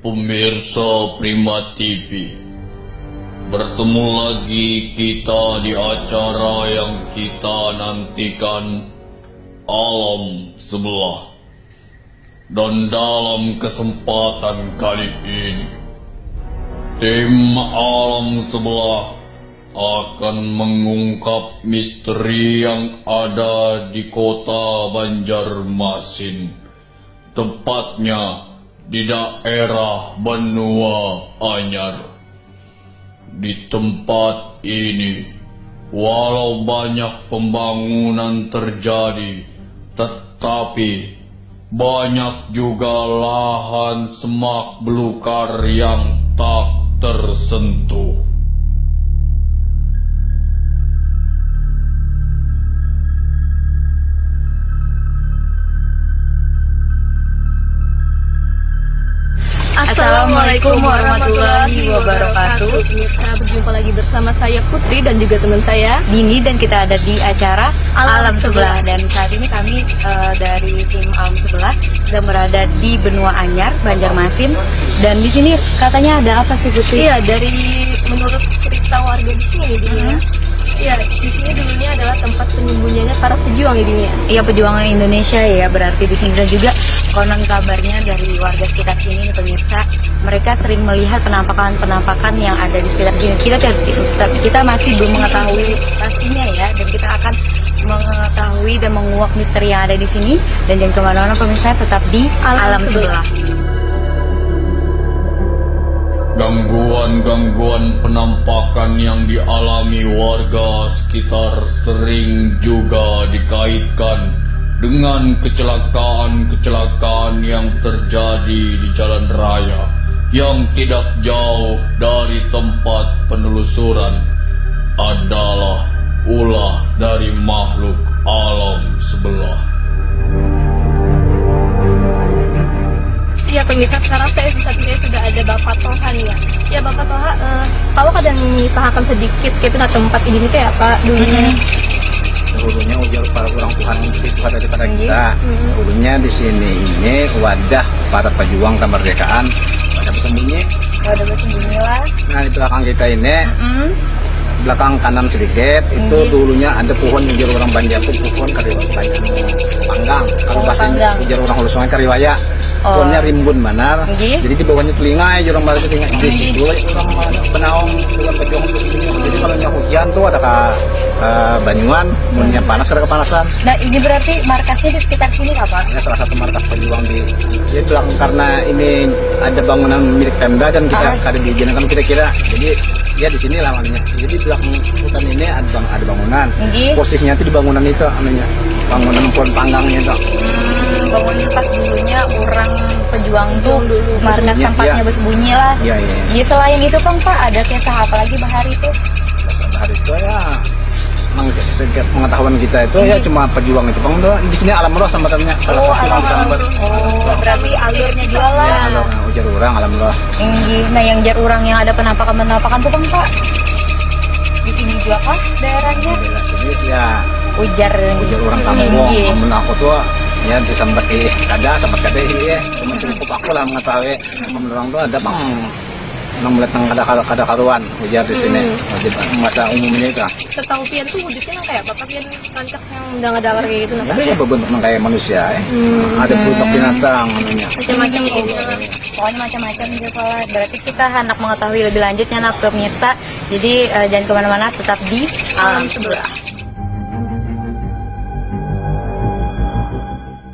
Pemirsa Prima TV, bertemu lagi kita di acara yang kita nantikan, Alam Sebelah. Dan dalam kesempatan kali ini, tim Alam Sebelah akan mengungkap misteri yang ada di kota Banjarmasin, tepatnya di daerah Benua Anyar. Di tempat ini, walau banyak pembangunan terjadi, tetapi banyak juga lahan semak belukar yang tak tersentuh. Assalamualaikum warahmatullahi wabarakatuh. Pemirsa, berjumpa lagi bersama saya Putri dan juga teman saya Dini, dan kita ada di acara Alam Sebelah. Dan saat ini kami dari tim Alam Sebelah sedang berada di Benua Anyar, Banjarmasin. Dan di sini katanya ada apa sih, Putri? Iya, dari menurut cerita warga di sini nih, Dini. Iya, di sini dulunya adalah tempat penyembunyiannya para pejuang ya, Dini ya. Iya, pejuang Indonesia ya, berarti di sini. Dan juga konon kabarnya dari warga sekitar sini nih pemirsa, mereka sering melihat penampakan-penampakan yang ada di sekitar sini. Kita masih belum mengetahui pastinya ya, dan kita akan mengetahui dan menguak misteri yang ada di sini. Dan jangan kemana-mana pemirsa, tetap di Alam Sebelah. Gangguan-gangguan penampakan yang dialami warga sekitar sering juga dikaitkan dengan kecelakaan-kecelakaan yang terjadi di jalan raya yang tidak jauh dari tempat penelusuran adalah ulah dari makhluk alam sebelah. Iya pemirsa, sekarang saya di samping sudah ada Bapak Toha nih ya. Ya Bapak Toha, kalau kadang mengisahkan sedikit itu tempat ini kayak apa dulunya? Dulunya ujar para orang Tuhan itu ada kepada kita. Dulunya di sini ini wadah para pejuang kemerdekaan. Wadah bersembunyi. Wadah bersembunyi lah. Nah di belakang kita ini, belakang kanan sedikit itu dulunya ada pohon ujar orang Banjar itu pohon kariwaya panggang. Kalau bahasa ujar orang Hulu Sungai kariwaya. Pohonnya rimbun manar. Jadi di bawahnya telinga ya orang Banjar telinga. Di situ orang penaung dengan pejuang bersembunyi. Jadi kalau hujan tuh ada Banyuan, mulanya panas karena kepanasan. Nah ini berarti markasnya di sekitar sini apa? Ya, salah satu markas pejuang di belakang, karena ini ada bangunan milik Pemda dan kita kada diizinkan kira-kira. Jadi ya di sini lawannya. Jadi belakang hutan ini ada bangunan. Posisinya itu di bangunan itu namanya bangunan pohon panggangnya itu. Bangunan pas dulunya orang pejuang tuh markas tempatnya bersembunyi lah. Iya. Ya, selain itu Pak, ada kisah apa lagi bahari itu? Bahari itu ya pengetahuan kita itu ya cuma pejuang itu bang doang. Di sini alam roh sama temennya. Berarti alurnya jualan. Ya, ujar orang alam roh. Nah yang jar orang yang ada penampakan tuh bang Pak. Di sini juga kah daerahnya? Ya. Ujar orang kampung. Namun aku tuh ya disambati kada ya. Cuma cukup aku lah mengetahui. Namun orang tuh ada bang melihat kada karuan ujar di sini masa umumnya itu. Setahu pian tuh wujudnya kayak apa? Pian kancak yang udah ngedawar kayak gitu nah. Ya berbentuk kayak manusia ya. Ada bentuk binatang namanya. Macam-macam Pokoknya macam-macam gitu Pak. Berarti kita hendak mengetahui lebih lanjutnya nak pemirsa. Jadi jangan kemana-mana, tetap di Alam Sebelah.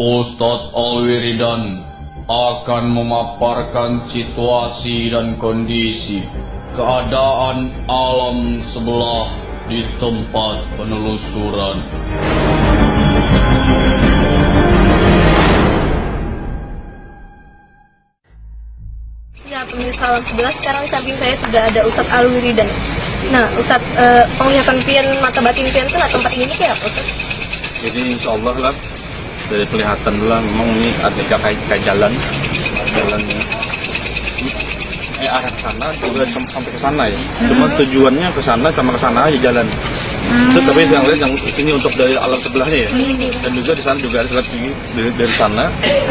Ustadz Alwiridan akan memaparkan situasi dan kondisi keadaan alam sebelah di tempat penelusuran. Ya, pemirsa Alam Sebelah, sekarang samping saya sudah ada Ustadz Alwiridan. Nah, Ustadz, penglihatan pian mata batin pian tuh tempat ini kayak apa Ustadz? Jadi insya Allah lah dari kelihatan lah memang ini ada kayak jalan arah sana juga sampai ke sana ya. Cuma tujuannya ke sana sama ke sana aja jalan. Itu tapi yang lihat yang ini untuk dari alam sebelahnya ya. Dan juga di sana juga ada dari sana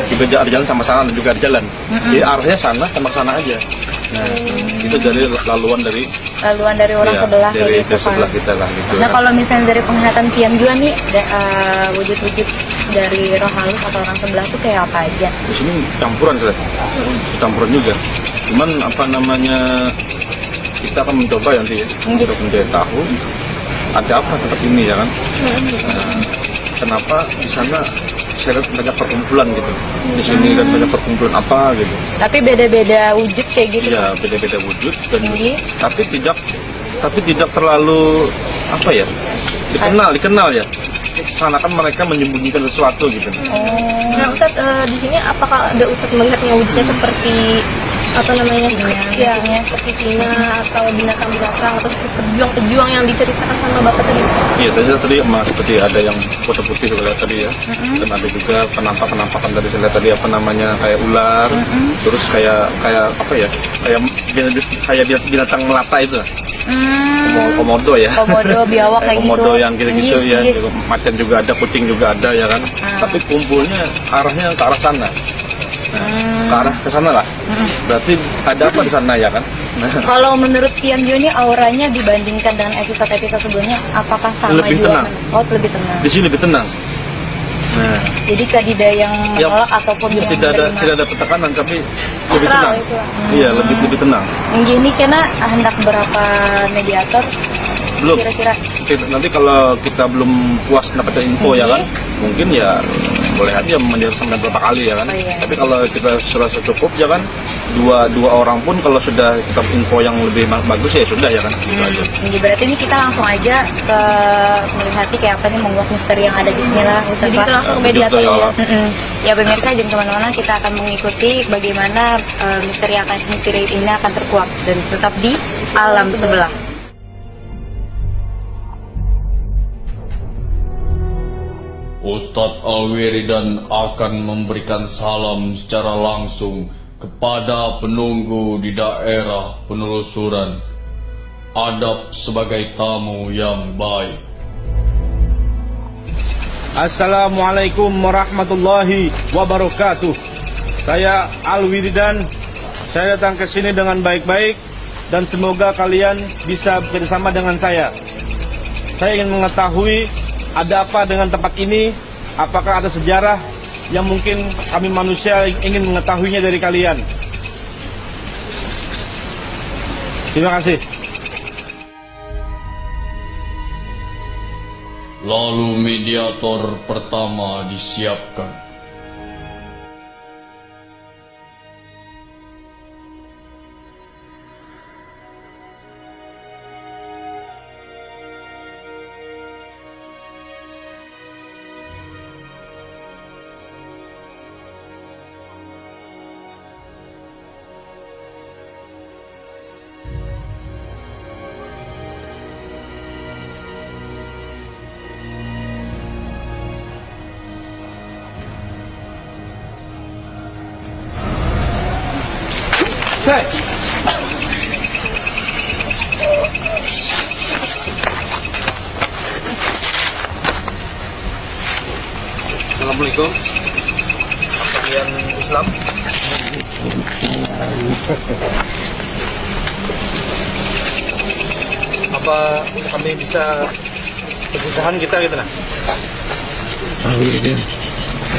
juga ada jalan sama sana dan juga ada jalan. Jadi arahnya sana sama ke sana aja. Nah, itu dari laluan dari orang ya, sebelah dari gitu kan. sebelah kita lah gitu. Nah, kalau misalnya dari penglihatan pian juga nih wujud-wujud dari roh halus atau orang sebelah tuh kayak apa aja? Di sini campuran campuran juga. Cuman apa namanya kita akan mencoba nanti ya untuk mencari tahu ada apa tempat ini ya kan. Kenapa di sana saya lihat banyak perkumpulan gitu. Di sini dan banyak perkumpulan apa gitu. Tapi beda-beda wujud kayak gitu. Iya, beda-beda wujud dan tapi tidak terlalu apa ya? Dikenal ya. Sana kan mereka menyembunyikan sesuatu gitu. Nah, Ustadz, di sini apakah ada Ustadz melihatnya wujudnya seperti apa namanya? Ya, seperti singa atau binatang-binatang atau pejuang-pejuang yang diceritakan sama Bapak tadi? Iya, tadi seperti ada yang foto putih saya lihat tadi ya. Dan ada juga penampakan dari saya lihat tadi apa namanya kayak ular, terus kayak apa ya? Kayak binatang melata itu. Komodo ya. Komodo, biawak kayak gitu. Komodo yang gitu-gitu ya. Macan juga ada, kucing juga ada ya kan. Tapi kumpulnya arahnya ke arah sana. Nah, ke arah ke sana lah. Berarti ada apa di sana ya kan? Kalau menurut Pian Jo ini auranya dibandingkan dengan episode-episode sebelumnya, apakah sama lebih juga? Tenang. Oh, lebih tenang. Di sini lebih tenang. Nah, jadi tidak yang menolak ataupun yang tidak ada tekanan, tapi lebih tenang. Iya, lebih tenang. Gini karena hendak berapa mediator? Belum. Kira-kira. Nanti kalau kita belum puas dapat info ya kan, mungkin ya boleh aja menjadi sampai berapa kali ya kan. Tapi kalau kita sudah cukup ya kan, dua orang pun kalau sudah kita info yang lebih bagus ya sudah ya kan. Gitu aja. Jadi berarti ini kita langsung aja ke melihat kayak apa nih menguak misteri yang ada di sini lah. Jadi kita langsung ke mediator ya. Ya pemirsa, jangan kemana-mana, kita akan mengikuti bagaimana misteri ini akan terkuak dan tetap di Alam Sebelah. Ustadz Alwiridan akan memberikan salam secara langsung kepada penunggu di daerah penelusuran. Adab sebagai tamu yang baik. Assalamualaikum warahmatullahi wabarakatuh. Saya Alwiridan. Saya datang ke sini dengan baik-baik dan semoga kalian bisa bersama dengan saya. Saya ingin mengetahui ada apa dengan tempat ini, apakah ada sejarah yang mungkin kami manusia ingin mengetahuinya dari kalian. Terima kasih. Lalu mediator pertama disiapkan. Assalamualaikum. Kalian Islam? apa kami bisa perpisahan kita gitu nah.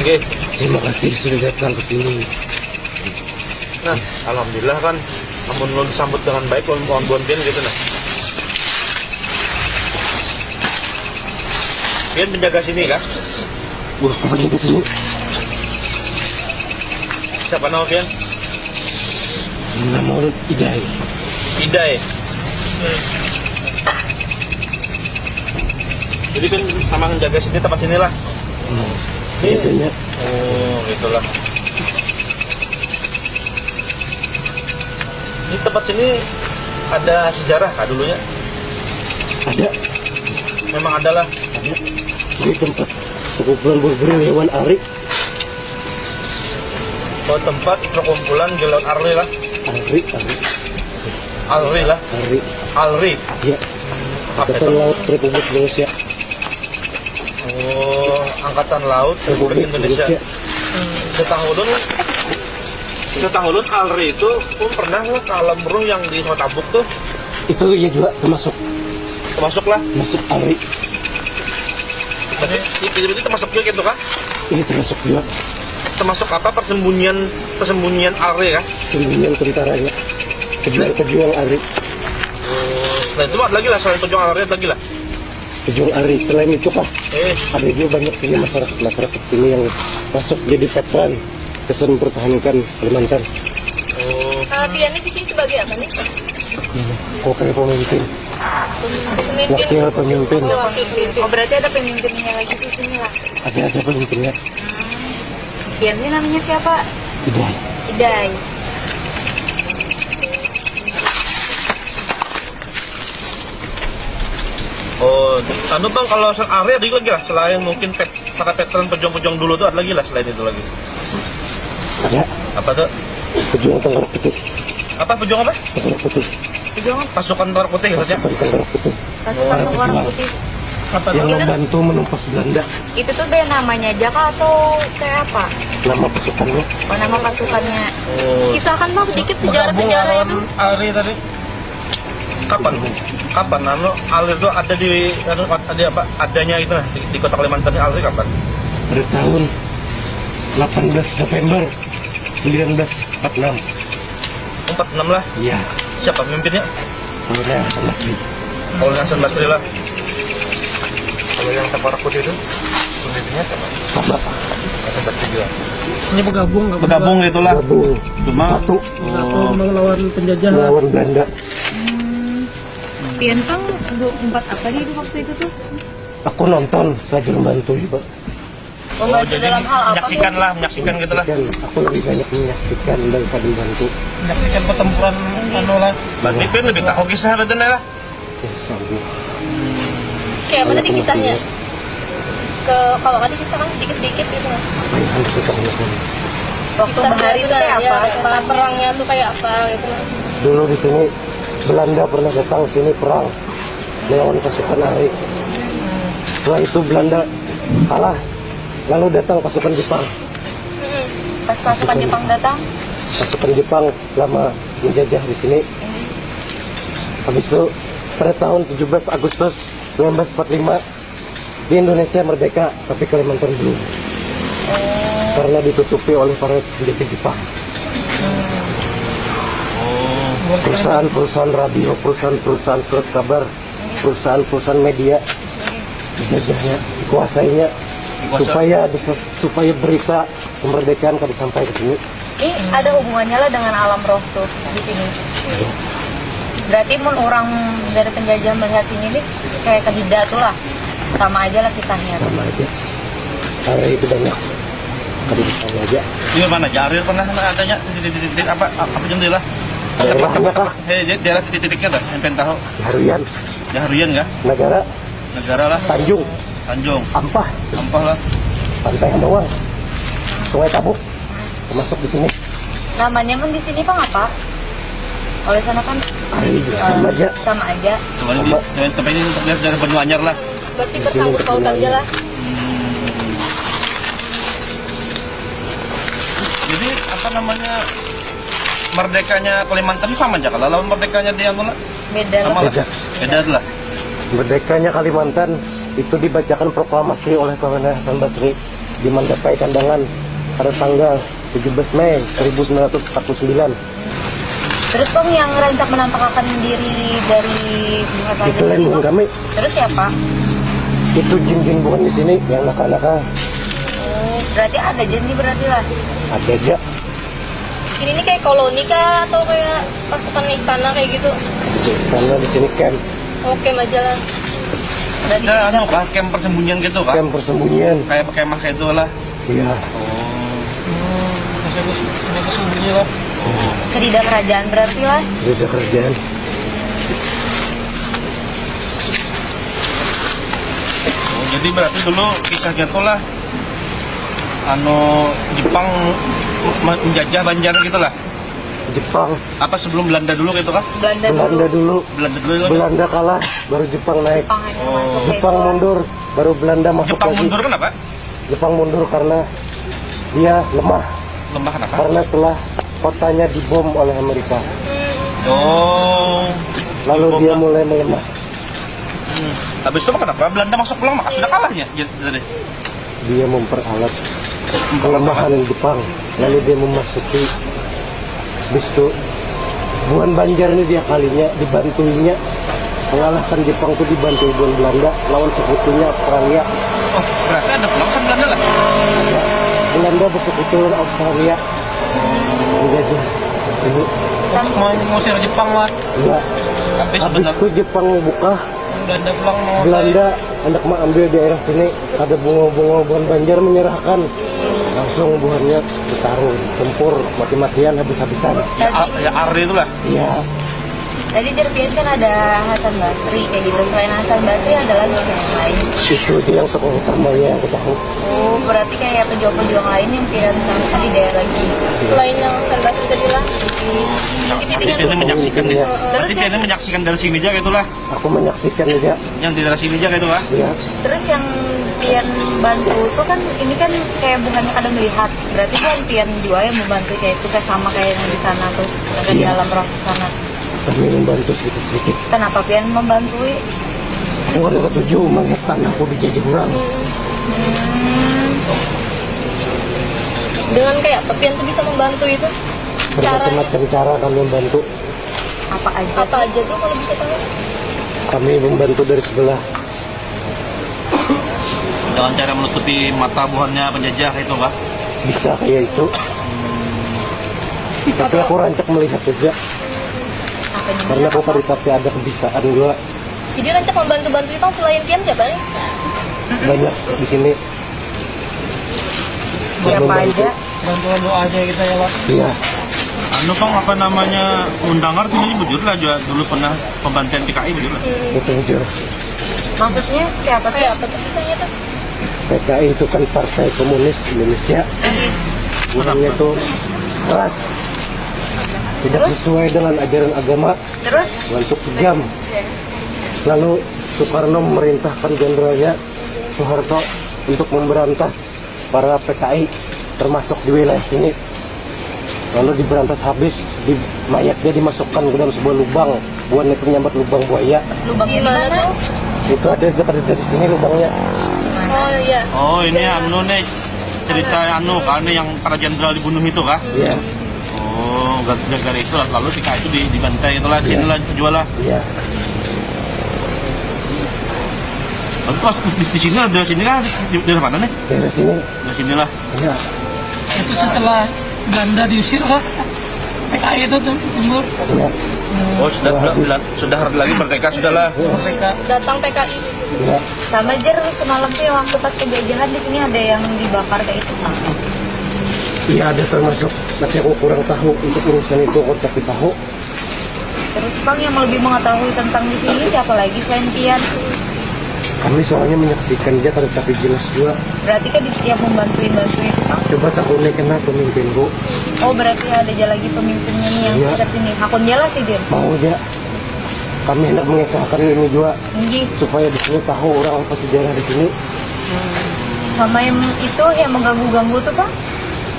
Oke. Terima kasih sudah datang ke sini. Nah, alhamdulillah kan, namun lo disambut dengan baik, lo mohon bonten gitu nah. Pian menjaga sini kah? Wah, kembali ke sini. Siapa nama Pian? Nama Idai. Idai. Jadi kan sama menjaga sini, tempat sinilah. Biasanya. Oh, gitulah. Di tempat sini ada sejarah kah dulunya? Ada. Memang ada lah. Ada. Di tempat berburu hewan ari. Oh, tempat perkumpulan Gelon Arli lah. Alri lah. Alri. Ya. Angkatan Laut Republik Indonesia. Oh, Angkatan Laut Republik Indonesia. Setahun Alri itu pernah lo ke alam ruh yang di Hotabuk tuh. Itu ya juga termasuk Lah. masuk Alri. Berarti itu termasuk juga gitu kah? Ini termasuk juga Termasuk apa persembunyian Alri kah? pembinaan tentaranya. Pejuang Alri. Nah itu ada lagi lah, selain pejuang Alri ada lagi lah. Pejuang Alri. Selain itu kah? Ada juga banyak sini masyarakat sini yang masuk jadi veteran kesan mempertahankan Kalimantan. Piannya di sini sebagai apa nih? Kok kayak pemimpin? Wakil pemimpin. Oh, berarti ada pemimpinnya lagi di sini lah. Ada pemimpinnya. Piannya namanya siapa? Idai. Idai. Oh, anu bang, kalau Alri ada lagi lah, selain mungkin para veteran pejuang-pejuang dulu tuh ada lagi lah selain itu lagi. Ada. Apa tuh? Pejuang Tengkorak Putih. Apa pejuang apa? Tengkorak Putih. Pejuang pasukan Tengkorak Putih maksudnya? Tengkorak Putih. Pasukan Tengkorak Putih. Apa Yang tuh? membantu menumpas Belanda. Itu tuh band namanya aja kah atau kayak apa? Nama pasukannya. Oh, nama pasukannya. Kisahkan bang sedikit sejarah-sejarah itu. Alri tadi. Kapan anu Alri itu ada di ada apa adanya itu nah di kota Kalimantan Alri kapan? Pada tahun 18 November 1946. 46 lah. Iya. Siapa pemimpinnya? Kolonel Hasan Basri. Kolonel Hasan Basri lah. Kalau yang Tengkorak Putih itu pemimpinnya siapa? Sama. Hasan Basri juga. Ini bergabung Itulah. Gabung. Cuma Satu. melawan penjajah. Melawan Belanda. Pian Pang 24 apa nih waktu itu tuh? Aku nonton, saya juga membantu juga. Membantu dalam hal apa? menyaksikan gitu lah. Dan aku lebih banyak menyaksikan daripada membantu. Menyaksikan pertempuran anu lah. Berarti Pian lebih tahu kisah itu lah. Ya, sanggup. Kayak mana sih kisahnya? Kalau nggak dikisahkan sedikit-sedikit gitu. Apa yang harus kita lakukan? Waktu bahari itu kayak apa? Perangnya tuh kayak apa gitu. Dulu di sini Belanda pernah datang sini perang melawan pasukan Alri. Setelah itu Belanda kalah, lalu datang pasukan Jepang. Pas pasukan Jepang datang, Pasukan Jepang lama menjajah di sini. Habis itu pada tahun 17 Agustus 1945 di Indonesia merdeka, tapi Kalimantan belum. Karena ditutupi oleh para penjajah Jepang. Perusahaan-perusahaan radio, perusahaan-perusahaan surat kabar, perusahaan-perusahaan media dijajahnya, dikuasainya, supaya berita kemerdekaan kan sampai ke sini. ini ada hubungannya lah dengan alam roh tuh di sini. Berarti mun orang dari penjajah melihat sini nih kayak kedida tuh lah, sama aja lah kisahnya. Sama aja. Karena itu banyak kehidupan aja. Di mana Jarir pernah adanya titik apa jendela? Daerahnya kah? Daerah titik-titiknya dah, yang pengen tahu. Harian, Ya harian kah? negara lah. Tanjung, Ampah lah. Pantai Ambawang, Sungai Tabuk, termasuk di sini. Namanya mun di sini Bang apa? Oleh sana kan Sama aja. sama aja. Coba ini tempat ini untuk lihat dari Banyuanyar lah. Berarti bersangkut pautan aja lah. Jadi apa namanya merdekanya Kalimantan sama aja kalau lawan merdekanya dia nolak. Beda Sama lah. lah. Beda lah. Merdekanya Kalimantan itu dibacakan proklamasi oleh Kolonel Hasan Basri di Mandapai Kandangan pada tanggal 17 Mei 1949. Terus Bang yang rancak menampakkan diri dari Bunga Saja Itu lain bukan kami, terus siapa? itu jin-jin bukan di sini yang nakal-nakal. Berarti ada jadi berarti lah. Ada aja. Ini nih kayak koloni kah atau kayak pasukan istana kayak gitu? Karena di sini camp Oke, majalah. Berarti Ada anu kah, camp persembunyian gitu kah? camp persembunyian. Kayak kemah kayak itu lah. Iya. Ini kesembunyi lah. kedidang kerajaan berarti lah. Sudah kerjaan. Oh, jadi berarti dulu kisahnya tuh lah anu Jepang menjajah Banjar gitu lah. Jepang, Apa sebelum Belanda dulu gitu kah? Belanda Belanda dulu. dulu. Belanda dulu. Belanda kalah, baru Jepang naik. Jepang hanya masuk Jepang mundur, baru Belanda masuk Jepang lagi. mundur kenapa? Jepang mundur karena dia lemah, Lembah kenapa? karena telah kotanya dibom oleh Amerika. Oh. Lalu Dibom dia lah. mulai melemah. Habis itu kenapa? Belanda masuk pulang maka sudah kalahnya. Jadi Dia memperalat kelemahan Jepang. Lalu dia memasuki. Habis itu Buan Banjar ini dia kalinya dibantuinya. Pengalasan Jepang itu dibantu Buan Belanda lawan sekutunya Australia. oh, berarti ada pelaksan Belanda lah. Belanda bersekutu dengan Australia. Menjadi ini. Mau ngusir Jepang lah. Ya. Tapi Habis sebenarnya itu Jepang buka. Belanda pulang mau Belanda hendak mengambil daerah sini, ada bunga-bunga Buan Banjar menyerahkan, langsung buahnya ditaruh, tempur mati-matian habis-habisan. ya Arri itu lah. Iya, Tadi Jerpian kan ada Hasan Basri kayak gitu. Selain Hasan Basri ada lagi yang lain. itu dia yang tokoh utamanya yang ketahui. Oh, berarti kayak pejuang-pejuang lain yang tidak sama di daerah ini. Selain yang Sanbasri tadi lah. Tapi ini menyaksikan Iya. Berarti dia ini menyaksikan dari sini aja gitu lah. Aku menyaksikan aja. Yang di daerah sini aja gitu lah. Iya, Terus yang pian bantu itu kan ini kan kayak bukannya kadang melihat. Berarti kan pian juga yang membantu kayak itu kayak sama kayak yang di sana tuh, yang di Iya. dalam proses sana. kami membantu sedikit-sedikit. Kenapa pian membantu? Aku ada ketujuh melihat tanahku dijajah orang. Dengan kayak Pepian tuh bisa membantu itu. Bermacam-macam cara kami membantu. Apa aja? Apa aja tuh kalau bisa tahu? Kami membantu dari sebelah. Dengan cara menutupi mata buahnya penjajah itu kah? Bisa kayak itu. Tapi aku rancak melihat aja. Apa ini? Karena aku tapi ada kebiasaan juga. Jadi rancak membantu-bantu itu selain Pian siapa nih? Banyak di sini. Siapa membantu. aja? bantuan doa aja kita ya Pak. Iya, Anu kong apa namanya undangar tuh jadi bujur lah juga dulu pernah pembantian PKI bujur lah. betul jujur. Maksudnya siapa tuh? Kayak apa tuh misalnya tuh? PKI itu kan Partai Komunis Indonesia. Orangnya itu keras, tidak sesuai dengan ajaran agama, Terus? ngantuk kejam. Lalu Soekarno memerintahkan jenderalnya Soeharto untuk memberantas para PKI termasuk di wilayah sini. Lalu diberantas habis, mayatnya dimasukkan ke dalam sebuah lubang. Buan itu menyambat lubang buaya. Lubang di mana tuh? Itu ada dari sini lubangnya. Oh iya. Oh ini anu nih cerita anu karena yang para jenderal dibunuh itu kah? Iya, Oh gara-gara itu lalu PKI itu dibantai itulah sini lah jual lah. iya. Lalu pas di sini lah dari sini kan di daerah mana nih? Dari sini. Dari sini lah. Iya. Itu setelah Belanda diusir kah? PKI itu tuh timur Iya. Oh sudah lagi merdeka sudah lah. mereka. Datang PKI. Iya. Sama Jer semalam tuh yang waktu pas penjajahan di sini ada yang dibakar kayak itu. Iya, ada termasuk. Masih aku kurang tahu untuk urusan itu, aku tapi tahu. Terus Bang yang lebih mengetahui tentang di sini siapa lagi selain Pian? Kami soalnya menyaksikan dia kan tapi jelas juga. Berarti kan yang membantu itu Bang. Coba tak unik kena pemimpin bu. Oh berarti ada aja lagi pemimpinnya nih yang Iya. sekitar sini. Hakun jelas sih Jer. Mau aja. Kami hendak mengesahkan ini juga Nggih. supaya di sini tahu orang apa sejarah di sini. Sama yang itu yang mengganggu-ganggu tuh Bang.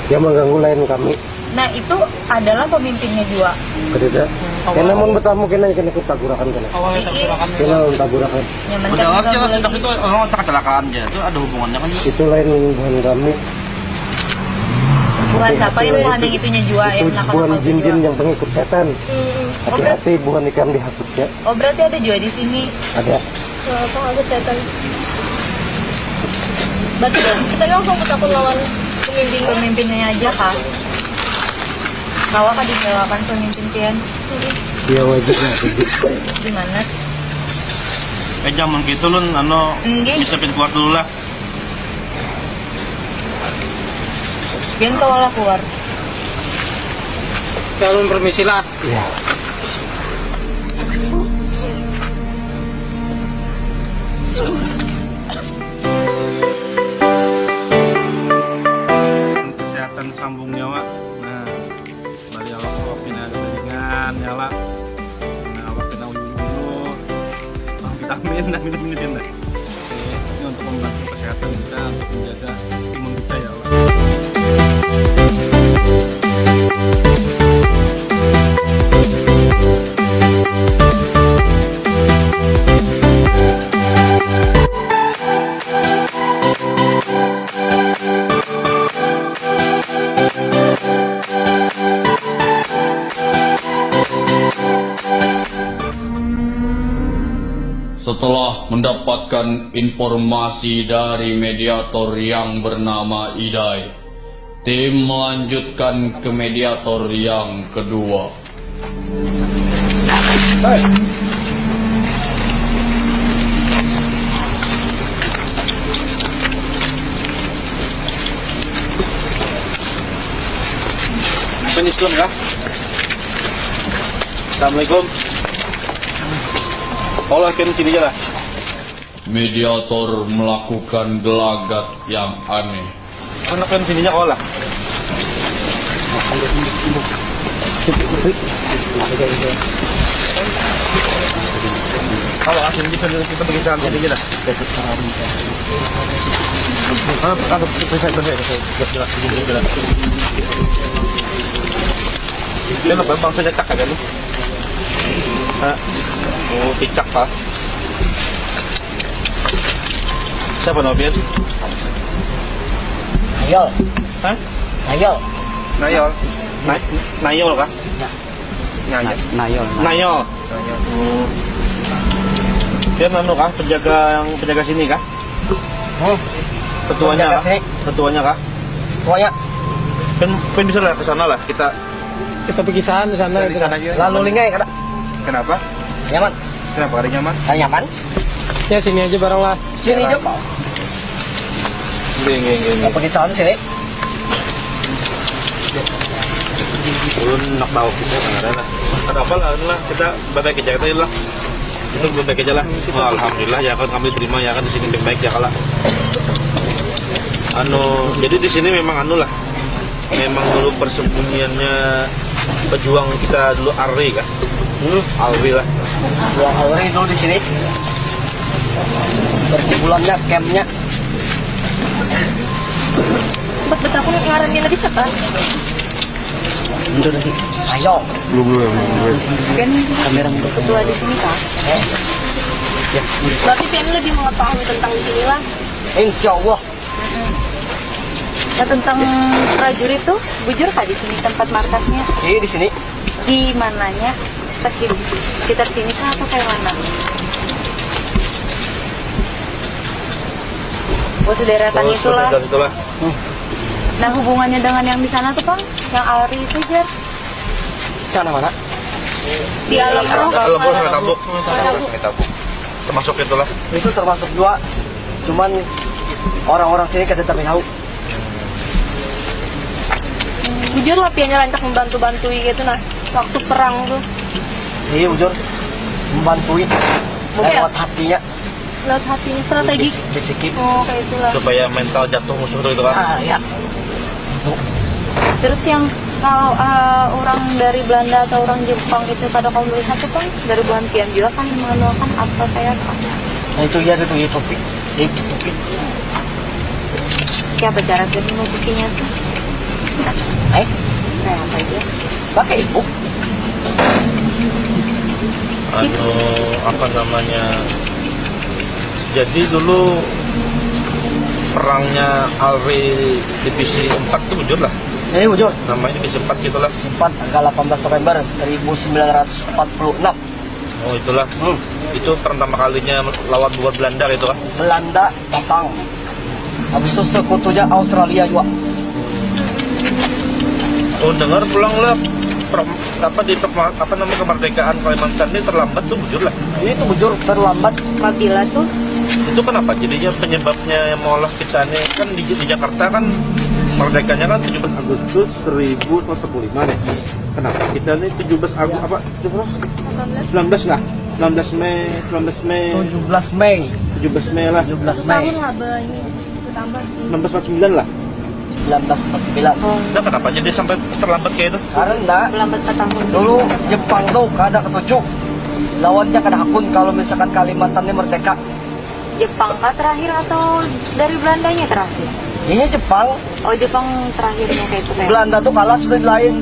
Yang mengganggu lain kami. Nah itu adalah pemimpinnya juga. Kedua. Kena mun bertamu kena ikut taburakan kena. Awalnya taburakan. Kena taburakan. Yang penting Udah ngerti nggak kan, boleh tapi itu orang kecelakaan aja, itu ada hubungannya kan? Itu lain hubungan kami. bukan siapa yang bukan yang itunya juga yang Itu nakal bukan jin-jin yang pengikut setan. Oh, Hati-hati bukan ikan dihapusnya. oh berarti ada juga di sini. Ada. Pengagum setan. Berarti kita langsung takut lawan Pemimpinnya aja kak. Bawa kak dibawakan pemimpin pian. Dia wajibnya. Gimana? Zaman gitu lun, Nggih. bisa keluar dulu lah. Pian kawala keluar. Kalau permisi lah. Iya. Kesehatan sambung nyawa. Nah, bari awak pina dengan nyala. Nah, awak pina ulu-ulu. Vitamin dan vitamin. Ini untuk membantu kesehatan kita, untuk menjaga imun kita ya Allah. Setelah mendapatkan informasi dari mediator yang bernama Idai, tim melanjutkan ke mediator yang kedua. Penyusun kah? Assalamualaikum. Olah kan sini aja lah. Mediator melakukan gelagat yang aneh. Mana kan sininya olah. Kalau asin kita pergi sana sini aja lah. Kenapa bang saya cak agak nih? Oh, picak pak. Siapa Nobian? Nayol. Hah? Nayol. Nayol. Nayol kah? Nayol. Nayol. Nayol. Oh. Dia anu kah? Penjaga sini kah? Ketuanya kah? Ketuanya kah? Pokoknya Kan bisa lah ke sana lah kita. Kita pergi sana sana. Di sana aja. lalu lingai kada Kenapa? nyaman. Kenapa ada nyaman? Kada nyaman. Ya sini aja bareng lah. Sini juga. Geng. Pergi sana sini. Ulun nak tahu kita ada lah. Ada apa lah kita baik aja kita lah. Itu baik aja lah. Oh, alhamdulillah ya kan kami terima ya kan di sini baik ya kalau. Jadi di sini memang lah. Memang dulu persembunyiannya pejuang kita dulu Arri kan. Alwi lah. Buang Alwi dulu di sini. Berbulannya campnya. Buat betapa ngarannya bisa kan? Mundur lagi. Ayo. Pian kamera ketua di sini kak. Berarti Pian lebih mengetahui tentang di sini lah. Insya Allah. Nah tentang prajurit tuh, bujur kak di sini tempat markasnya. Iya di sini. Di mananya? Sekitar sini kah atau kayak mana? Oh sederetan itulah. Nah hubungannya dengan yang di sana tuh bang, yang Ari itu Jer? Sana mana? Di alam roh. Kalau bos tabuk. Termasuk itulah. Itu termasuk juga. Cuman orang-orang sini kada tahu. Jujur lah Piannya lancak membantu-bantui gitu nah. Waktu perang tuh. Iya ujur membantuin lewat hatinya. Lewat hatinya strategi. Bisikin. Oh kayak itulah. Supaya mental jatuh musuh itu kan. Ya. Terus yang kalau orang dari Belanda atau orang Jepang itu pada kaum melihat tuh kan dari bulan Pian juga kan mengenalkan apa kayak apa? Nah itu ya itu topik. Itu topik. Siapa cara dia mau bikinnya tuh? Eh? Nah pakai apa itu? Pakai ibu. Apa namanya? Jadi dulu perangnya Alwi divisi 4 itu wujud lah. Wujud. Namanya divisi 4 gitulah. 4 tanggal 18 November 1946. Oh itulah. Itu pertama kalinya lawan buat Belanda gitu kan? Belanda datang. Habis itu sekutunya Australia juga. Oh dengar pulang lah. Apa namanya kemerdekaan Kalimantan ini terlambat tuh bujur lah. Ini tuh bujur terlambat. Apabila tuh Itu kenapa? Jadinya penyebabnya yang mengolah kita ini kan di Jakarta kan merdekanya kan 17 Agustus 1945 nih. Kenapa kita ini 17 Agustus apa? 19 lah. 19 Mei 17 Mei 17 Mei lah. 17 Mei Tahun lah ini ditambah. 1949 lah. 1949. Nah kenapa jadi sampai terlambat kayak itu? Karena lambat 4 tahun. dulu Jepang tuh kada ketujuh. Lawannya kada hakun kalau misalkan Kalimantan ini merdeka. Jepang kah terakhir atau dari Belandanya terakhir? Ini Jepang. Oh Jepang terakhirnya kayak itu kayak. Belanda tuh kalah sudah lain.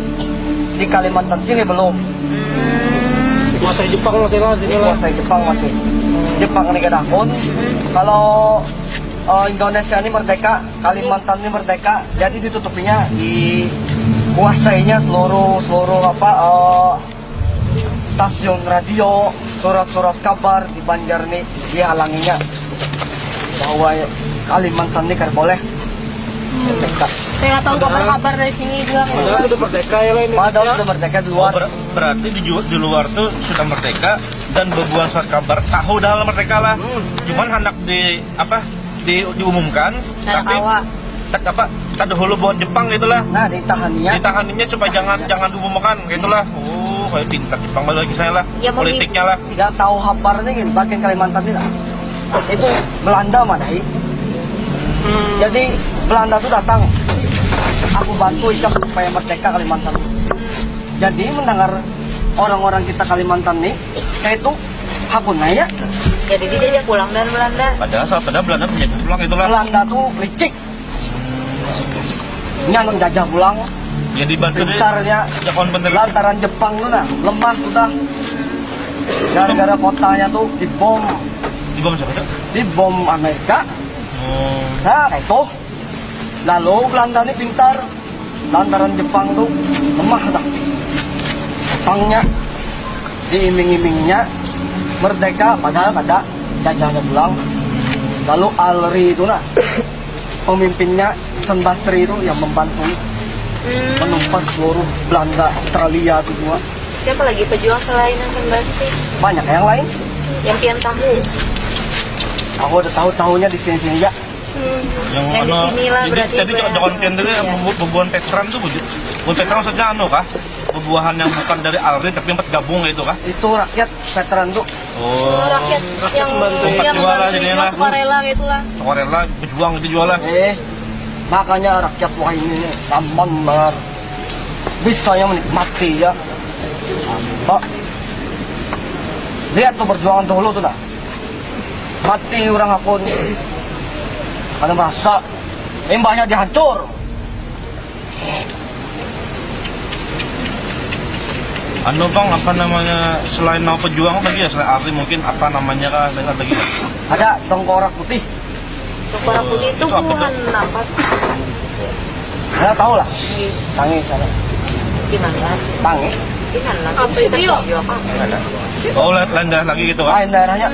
Di Kalimantan sini belum. Masa Jepang masih lah, Dikuasai Jepang masih. Jepang ini kada hakun. Kalau Indonesia ini merdeka, Kalimantan ini merdeka, jadi ditutupinya, dikuasainya seluruh stasiun radio, surat-surat kabar di Banjar nih dihalanginya bahwa Kalimantan ini kan boleh merdeka. Saya nggak tahu kabar-kabar dari sini juga. Padahal udah merdeka ya lah ini. Padahal sudah merdeka di luar. Berarti di luar tuh sudah merdeka dan berbuat surat kabar tahu dalam merdeka lah. Cuman hendak diumumkan tapi tak dahulu buat Jepang gitulah. Nah, ditahannya supaya jangan diumumkan gitulah. Oh, kayak pintar Jepang lagi saya lah. Ya, Politiknya lah. tidak tahu kabarnya gini, bagian Kalimantan ini itu Belanda mana Jadi Belanda tuh datang, aku bantu Icap supaya merdeka Kalimantan. Jadi mendengar orang-orang kita Kalimantan nih, kayak itu hakun ya. Jadi dijajah pulang dari Belanda. Padahal Belanda punya pulang itulah. Belanda tuh licik. Nyang jajah pulang. Yang dibantu Pintarnya lantaran Jepang tuh lemah sudah. Gara-gara kotanya tuh dibom. Dibom siapa? Dibom Amerika. Nah itu. Lalu Belanda ini pintar. Lantaran Jepang tuh lemah dah. Jepangnya diiming-imingnya merdeka, padahal ada jajahnya pulang. Lalu Alri itu pemimpinnya Sen Basri itu yang membantu menumpas seluruh Belanda, Australia itu semua. Siapa lagi pejuang selain Hasan Basri? Banyak yang lain. Yang pian tahu. Aku udah tahu-tahunya di sini-sini ya. Yang di sini lah berarti. Jadi jangan pian dulu yang bubuhan veteran tuh wujud. Veteran maksudnya kah? Bubuhan yang bukan dari Alri tapi empat gabung gitu kah? Itu rakyat veteran tuh. Oh, Rakyat yang juara jadinya lah. sukarela gitu lah. Sukarela berjuang itu jual lah. Makanya rakyat wah ini aman banget. Bisanya menikmati ya. Pak, lihat tuh perjuangan dahulu tuh mati orang aku nih. Ada merasa limbahnya dihancur. Bang, apa namanya selain nama pejuang lagi ya, selain Alri mungkin apa namanya kah dengan lagi? Ada tengkorak putih. Tengkorak putih itu bukan apa? Saya tahu lah. Tangi sana. Gimana? Tangi. Gimana? Apa itu yuk? Oh, lain daerah lagi gitu kan? Lain daerahnya.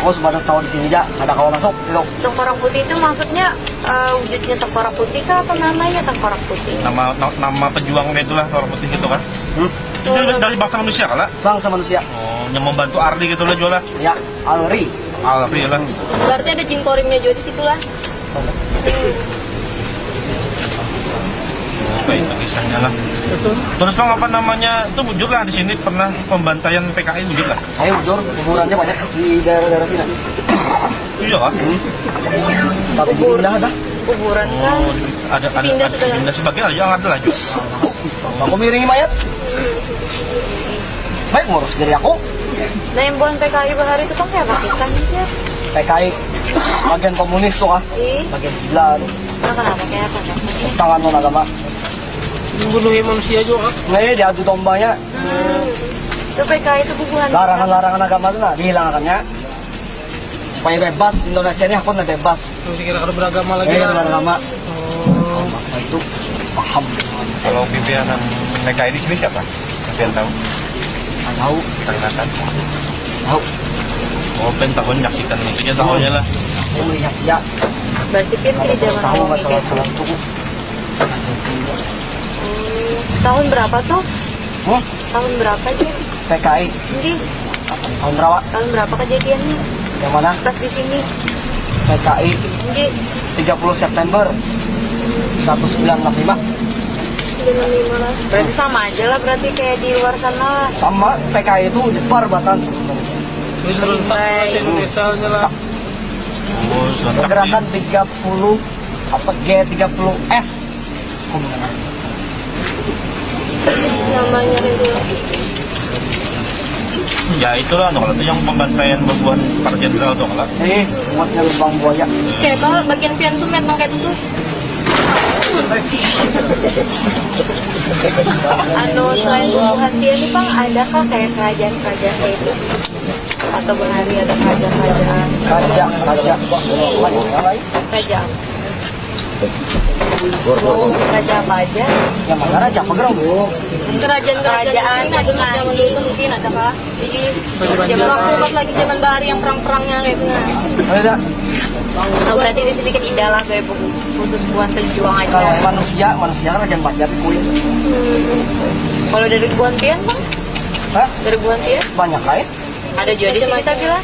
Aku sebatas tahu di sini aja, ada kalau masuk gitu. Tengkorak putih itu maksudnya wujudnya tengkorak putih kah apa namanya tengkorak putih? Nama pejuangnya itulah tengkorak putih gitu kan? Itu dari bangsa manusia kala? Bangsa manusia. Oh, yang membantu Arli gitu lah jual lah? Ya, Alri. Alri lah. Berarti ada jin korimnya juga di situ lah. Oke, itu kisahnya lah. Terus Bang, apa namanya itu wujud lah di sini pernah pembantaian PKI wujud lah? Saya jujur, kuburannya banyak di daerah-daerah sini. Iya kan? Tapi pindah dah. Kuburan kan? Ada sebagian aja ada lagi. Aku miringi mayat. Baik ngurus diri aku. Nah yang bukan PKI bahari itu kan kayak apa kisahnya sih? PKI bagian komunis tuh Ih, bagian gila tuh. nah kenapa kayak apa? Tangan non agama. Membunuh manusia juga. Nih diadu dombanya. Itu PKI itu bubuhan. Larangan-larangan agama itu nah dihilangkannya. Supaya bebas, Indonesia ini haknya bebas. Masih kira ada beragama lagi. Beragama. Nah itu paham. Kalau pimpinan PKI di sini siapa? Kalian tahu? Tahu. Kalimantan. Tahu. Oh, tahun nyaksikan itu tahunya lah. Saya melihat ya. Berarti kan di zaman Tahu awal masalah itu. tahun berapa tuh? Huh? Tahun berapa sih? PKI. Ini Tahun berapa? tahun berapa kejadiannya? Yang mana? Pas di sini. PKI Ini 30 September 1965. berarti sama aja lah, berarti kayak di luar sana lah. Sama PKI itu Jepar Batan. Ini serentak di Indonesia aja lah. Oh, serentak Pergerakan 30 apa G30S. Namanya regulasi. Ya itulah kalau itu yang pembantaian bebuan para jenderal tuh kalau. Buatnya lubang buaya. Coba bagian pian tuh memang kayak itu tuh. Selain bubuhan pian nih Bang, adakah kayak kerajaan-kerajaan kayak itu? Atau berhari ada kerajaan-kerajaan? Raja. Kerajaan. Raja apa aja? Yang mana raja Pegerang tuh? Kerajaan ada zaman dulu mungkin ada kah? Jadi zaman waktu pas lagi zaman bahari yang perang-perangnya kayak gitu. Ada. Oh, berarti di sini kan indah lah kayak buku khusus buat pejuang aja. Kalau manusia kan raja banyak kulit. Kalau dari buan pian Bang? Hah? Dari buan pian? Banyak lain. Ada juga di sini tapi lah.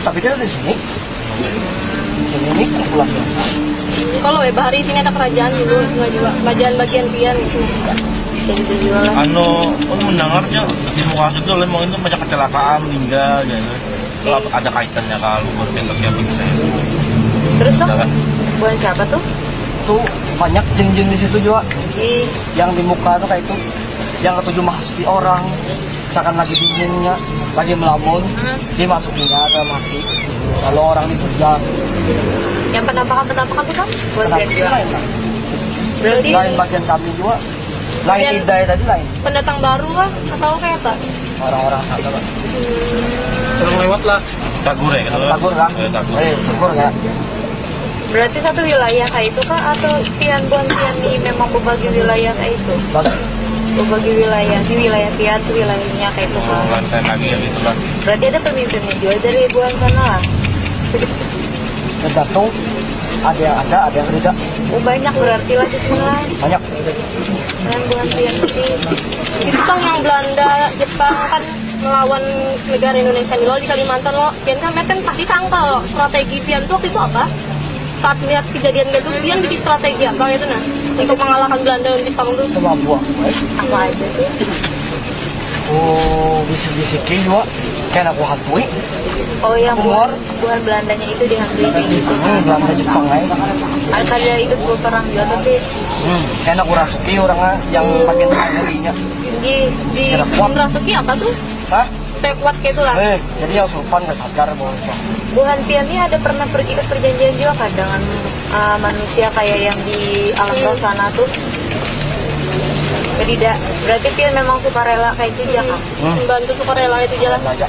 Tapi kita di sini. Ini kumpulan biasa. Kalau bahari sini ada kerajaan dulu juga kerajaan bagian pian gitu. Jadi dijual lah. Mendengarnya di muka itu memang itu banyak kecelakaan meninggal gitu. Ada kaitannya kalau bukan siapa saya. Terus Bang, buan siapa tuh? Tuh banyak jin-jin di situ juga. Di Yang di muka tuh kayak itu. Yang ketujuh mahasuki orang. Misalkan lagi dinginnya, lagi melamun, dimasukinya ada mati. Kalau orang dikejar. yang penampakan tuh Bang? Buan pian juga. Lain lah. Berarti Lain bagian kami juga. Lain Bagian- idai tadi lain. pendatang baru kah atau kayak apa? Orang-orang sana lah. Orang lewat lah. Tagur ya gitu. Tagur kan? Tagur. Tagur ya. Berarti satu wilayah kayak itu kah? Atau buan pian ini memang berbagi wilayah kayak itu? Berbagi wilayah, di wilayah pian tuh wilayahnya kayak itu kah? Lantai lagi ya gitu lah. Berarti ada pemimpinnya juga dari buan sana lah. Tergantung ada yang tidak. Oh banyak berarti lah di sini lah. Banyak. Dengan buan pian putih. Itu kan yang Belanda, Jepang kan melawan negara Indonesia nih lo di Kalimantan lo. Pian kan mereka kan pasti sangka lo strategi pian tuh waktu itu apa? Saat melihat kejadian gitu, pian bikin strategi apa itu nah untuk mengalahkan Belanda dan Jepang tuh. Semua buah. Apa aja sih? Oh, bisik-bisikin juga. Kayak aku hatui. Oh yang buan Belandanya itu dihantui kayak gitu. Belanda Jepang aja. Ada itu perang juga tapi Kayak aku rasuki orangnya yang bagian tengahnya. Di Kira kuat. Rasuki apa tuh? Hah? Kayak kuat kayak itu lah. Jadi yang sultan nggak sadar bahwa itu. buan pian ini ada pernah ikut perjanjian juga kan dengan manusia kayak yang di alam bawah sana tuh? Tidak, berarti pian memang sukarela kayak itu aja kan? Membantu sukarela itu jalan. Aja.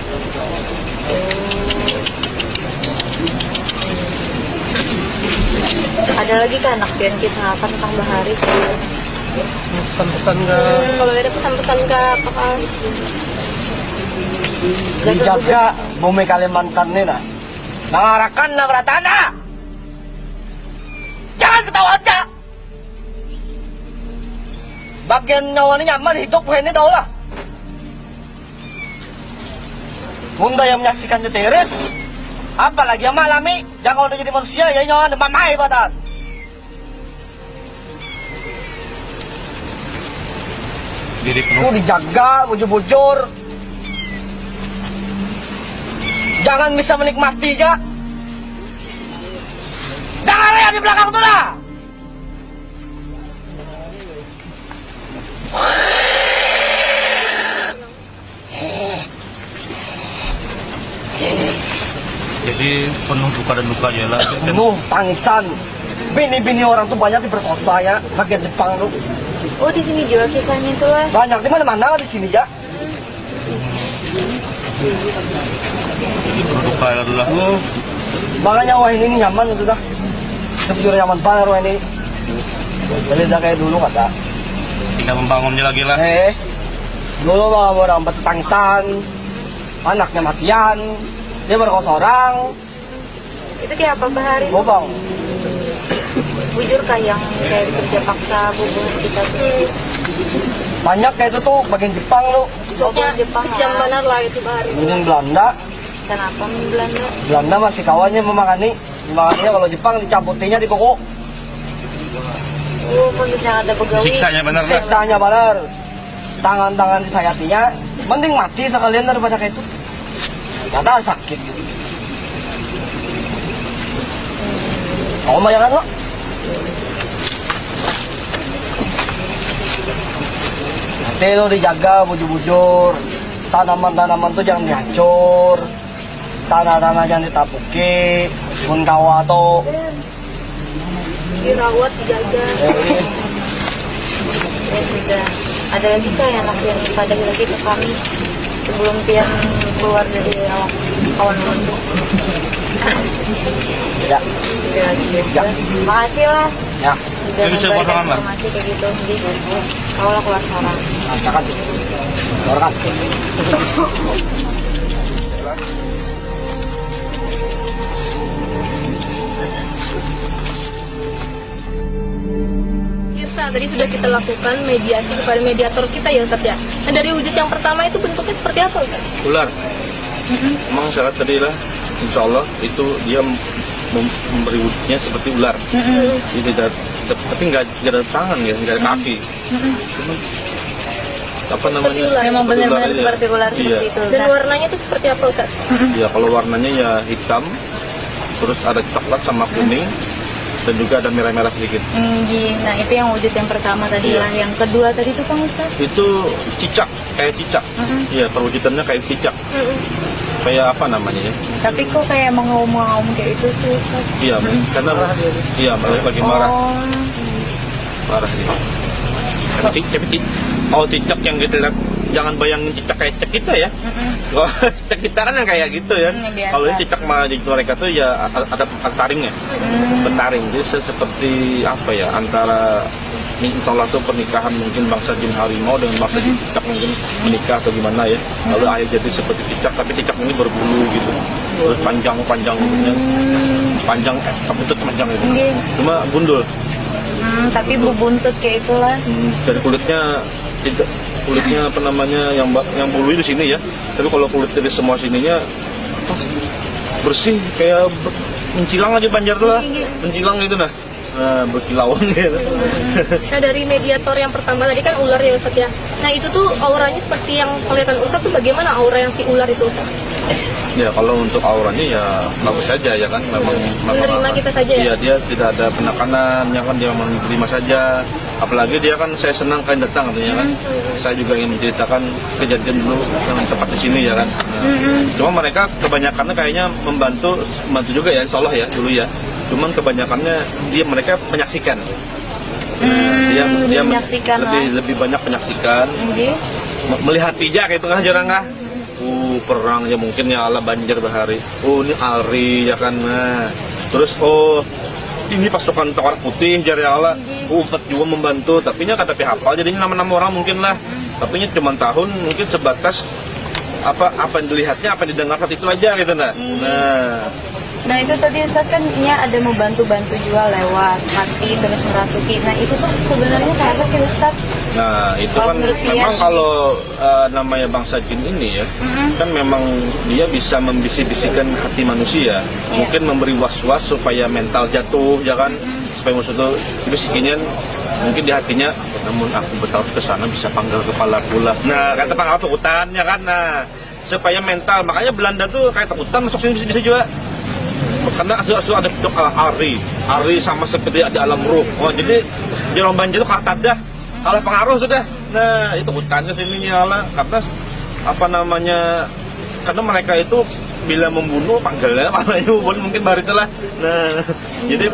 Ada lagi kan anak pian kita apa tentang bahari? Pesan-pesan ke Kalau ada pesan-pesan ke apakah Dijaga bumi Kalimantan ini nah. Nangarakan na beratana. Jangan ketawa aja. Bagian nyawa ini nyaman hidup ini tau lah. Bunda yang menyaksikan tiris, apalagi yang malami, jangan udah jadi manusia ya nyawa mamai badan. Diri Itu penuh. dijaga, bujur-bujur. Jangan bisa menikmati ya. Jangan lihat di belakang tuh lah. Jadi penuh duka dan duka ya lah. Penuh tangisan. bini-bini orang tuh banyak diperkosa ya, bagian Jepang tuh. Oh di sini juga kisahnya itu lah. Banyak di mana-mana di sini ya. Ini produk bayar dulu lah. Makanya wah ini nyaman itu dah. Sejujurnya nyaman banget wah ini. Jadi udah kayak dulu kata. Tinggal membangunnya lagi lah. Dulu mah orang bertetangsan, anaknya matian, dia berkosa orang. Itu kayak apa Bahari? Bobang. Bujur kah yang kayak kerja paksa bubur kita tuh? Banyak kayak itu tuh bagian Jepang tuh. Pokoknya Jepang Jam benar lah itu Bahari. Mungkin Belanda. Kenapa Belanda? Belanda masih kawannya memakani. Dimakaninya kalau Jepang dicamputinya di koko. Oh, bisa ada begawi. Siksanya bener lah. Siksanya benar. Tangan-tangan disayatinya. Mending mati sekalian daripada kayak itu. Kata sakit gitu. Kamu bayaran lo? Nanti lo dijaga bujur-bujur. Tanaman-tanaman tuh jangan dihancur. Tanah-tanah jangan ditapuki. Pun kawa tuh. Dirawat, dijaga. Ya sudah. Ada lagi kah yang akan pada lagi ke kami sebelum Pian keluar dari kawan untuk? Ya. Ya. Makasih lah. Ya. Sudah Ini bisa memberikan potongan, Bang? informasi kayak gitu. Jadi, kau lah keluar sekarang. Makan. Keluarkan. Tadi sudah kita lakukan mediasi kepada mediator kita ya Ustaz ya. Nah dari wujud yang pertama itu bentuknya seperti apa Ustaz? Ular. Memang syarat tadi lah, insya Allah itu dia memberi wujudnya seperti ular. Jadi tidak, tapi nggak ada tangan ya, nggak ada kaki. Apa namanya? Memang benar-benar iya. seperti ular Iya. seperti itu. Dan warnanya itu seperti apa Ustaz? Ya kalau warnanya ya hitam, terus ada coklat sama kuning, dan juga ada merah-merah sedikit. Nah itu yang wujud yang pertama tadi Iya. lah. Yang kedua tadi itu Kang Ustaz? Itu cicak, kayak cicak. Iya, perwujudannya kayak cicak. Kayak apa namanya ya? Tapi kok kayak mengaum-ngaum kayak itu sih Ustaz? Iya, karena iya lagi marah. Oh, Marah dia. Oh, cicak yang kita lihat, jangan bayangin cicak kayak cicak kita ya. Oh, cicak kita kan yang kayak gitu ya. Biasa. Kalau ini cicak mah di mereka tuh ya ada taringnya. Betaring. Jadi seperti apa ya, antara insya Allah tuh pernikahan mungkin bangsa jin harimau dengan bangsa jin cicak mungkin menikah atau gimana ya. Lalu akhir jadi seperti cicak, tapi cicak ini berbulu gitu. Terus panjang ya. Panjang, buntut panjang gitu. Nggih. Cuma gundul. Tapi buntut kayak itulah. Dan kulitnya apa namanya yang bulu di sini ya, tapi kalau kulit dari semua sininya bersih kayak mencilang aja Banjar tuh lah, mencilang gitu nah berkilauan gitu. Nah dari mediator yang pertama tadi kan ular ya Ustaz ya. Nah itu tuh auranya seperti yang kelihatan Ustaz tuh bagaimana aura yang si ular itu Ustaz? Ya kalau untuk auranya ya bagus saja ya kan, memang Menerima kita saja ya? Iya, dia tidak ada penekanan ya kan, dia menerima saja. Apalagi dia kan saya senang kalian datang katanya kan. Saya juga ingin menceritakan kejadian dulu yang tepat di sini ya kan. Cuma mereka kebanyakannya kayaknya membantu juga ya, insya Allah ya dulu ya. Cuman kebanyakannya mereka menyaksikan. Dia menyaksikan lebih banyak menyaksikan. Melihat pijak itu kan jarang kah? Perang ya mungkin ya ala Banjar Bahari. Ini Ari ya kan. Nah, terus ini pasukan Tawar Putih jari Allah. Empat juga membantu, tapi nya kata hafal jadinya nama-nama orang mungkin lah. Tapi nya cuma tahun mungkin sebatas apa yang dilihatnya, apa yang didengar saat itu aja gitu nah. Nah itu tadi Ustaz kan ada mau bantu-bantu juga lewat mati terus merasuki. Nah itu tuh sebenarnya kayak apa sih Ustaz? Nah itu Kalau kan menurut memang Pian, kalau namanya bangsa jin ini ya, kan memang dia bisa membisik-bisikkan hati manusia. Mungkin memberi was-was supaya mental jatuh ya kan, supaya musuh itu bisikinnya mungkin di hatinya, namun aku bertaruh ke sana bisa panggal kepala pula. Nah kata panggal takutan ya kan, nah supaya mental, makanya Belanda tuh kayak takutan masuk sini bisa juga. Karena ada Ari sama seperti ada alam ruh. Jadi Jerome Banjar itu kata dah salah pengaruh sudah. Nah itu hutannya sininya lah, karena apa namanya, karena mereka itu bila membunuh panggalnya mungkin baru itulah. Nah, jadi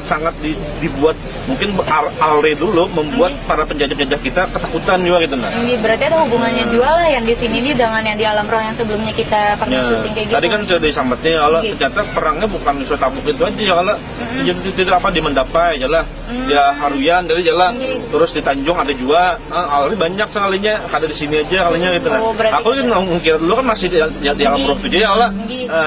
sangat dibuat mungkin Alre dulu membuat para penjajah-penjajah kita ketakutan juga gitu nah. Berarti ada hubungannya juga lah yang di sini nih dengan yang di alam perang yang sebelumnya kita pernah syuting kayak gitu. Tadi kan sudah disambatnya kalau ternyata perangnya bukan Nusa Tabuk itu aja ya kalau jadi tidak apa di Mendapai jalan ya Haruyan dari jalan terus di Tanjung ada juga Alre banyak sekalinya ada di sini aja kalinya gitu nah. Aku kan mungkin dulu kan masih di alam perang tujuh ya Allah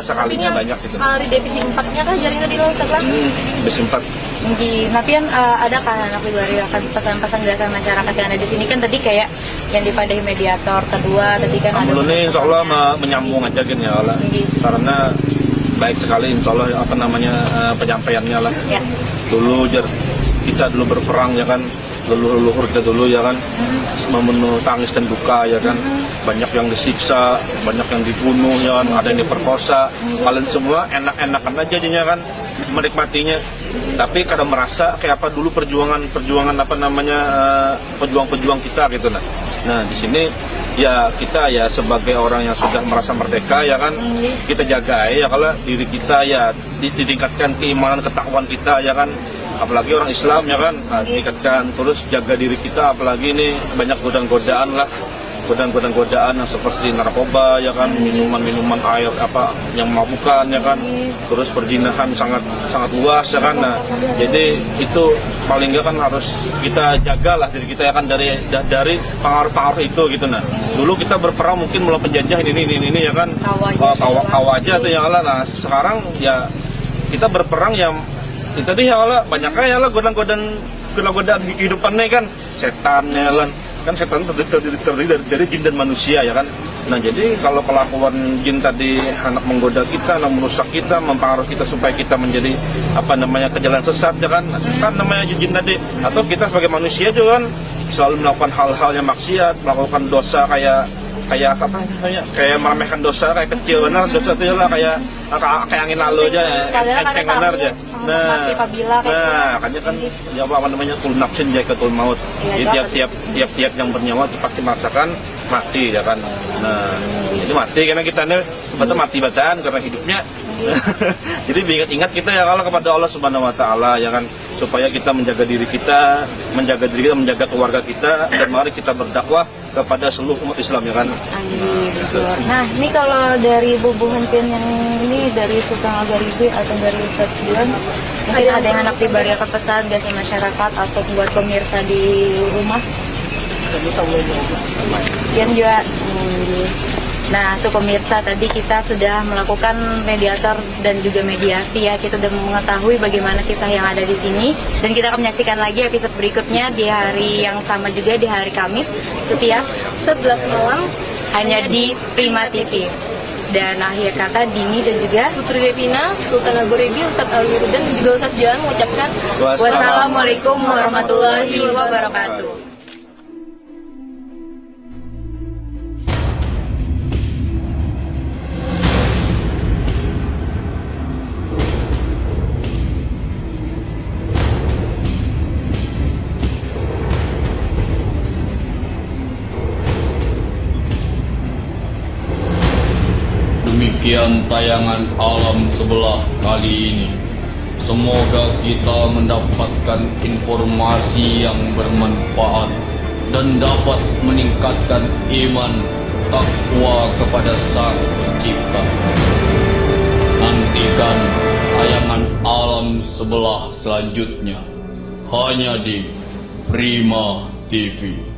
sekalinya banyak gitu. Alre divisi 4-nya kan jaringan di Instagram. Divisi 4. Tapi kan ada kan anak pribadi akan pesan-pesan dari masyarakat yang ada di sini kan tadi kayak yang di Padai Mediator kedua tadi kan ada. Ini insya Allah menyambung aja gitu ya Allah. Karena baik sekali insya Allah apa namanya penyampaiannya lah. Ya. Dulu kita dulu berperang ya kan, leluhur kita dulu ya kan, memenuhi tangis dan duka ya kan, banyak yang disiksa, banyak yang dibunuh ya kan, ada yang diperkosa, kalian semua enak-enakan aja jadinya kan, menikmatinya. Tapi kadang merasa kayak apa dulu perjuangan apa namanya pejuang kita gitu nah. Nah di sini ya kita ya sebagai orang yang sudah merasa merdeka ya kan, kita jaga ya kalau diri kita ya ditingkatkan keimanan ketakwaan kita ya kan, apalagi orang Islam ya kan, nah, ditingkatkan terus jaga diri kita, apalagi ini banyak godaan-godaan lah, godaan yang seperti narkoba ya kan, minuman air apa yang mabukkan ya kan, terus perzinahan sangat luas ya kan. Nah jadi itu paling enggak kan harus kita jagalah diri kita ya kan dari pengaruh itu gitu nah. Dulu kita berperang mungkin melawan penjajah ini ya kan, kawa aja tuh ya Allah. Nah sekarang ya kita berperang yang itu tadi ya Allah banyak ya Allah godaan kehidupannya kan, setan ya kan setan terdiri dari jin dan manusia ya kan. Nah jadi kalau kelakuan jin tadi anak menggoda kita, anak merusak kita, mempengaruhi kita supaya kita menjadi apa namanya ke jalan sesat ya kan, sesat namanya jin tadi. Atau kita sebagai manusia juga kan selalu melakukan hal-hal yang maksiat, melakukan dosa kayak apa namanya, kayak meremehkan dosa kayak kecil benar dosa itu lah kayak angin lalu aja enteng benar aja. Nah makanya kan ya apa namanya kul nafsin jaikatul maut, jadi tiap yang bernyawa pasti merasakan mati ya kan. Nah itu mati karena kita ini betul mati bataan karena hidupnya. Jadi ingat kita ya kalau kepada Allah Subhanahu Wa Taala ya kan, supaya kita menjaga diri kita, menjaga keluarga kita, dan mari kita berdakwah kepada seluruh umat Islam ya kan. Amin. Nah ini kalau dari bubuhan pian yang ini dari Sultan Al-Gharibi atau dari Ustadz Dion, mungkin ada yang anak tibaria pesan dari masyarakat atau buat pemirsa di rumah. Pian juga. Nah, tuh pemirsa, tadi kita sudah melakukan mediator dan juga mediasi ya. Kita sudah mengetahui bagaimana kisah yang ada di sini, dan kita akan menyaksikan lagi episode berikutnya di hari yang sama juga, di hari Kamis setiap 11 malam hanya di Prima TV. Dan akhir kata Dini dan juga Putri Devina, Sultan Al-Gharibi, Ustadz Alwi dan juga Ustadz Jan mengucapkan wassalamualaikum warahmatullahi wabarakatuh. Demikian tayangan alam sebelah kali ini. Semoga kita mendapatkan informasi yang bermanfaat dan dapat meningkatkan iman takwa kepada Sang Pencipta. Nantikan tayangan alam sebelah selanjutnya hanya di Prima TV.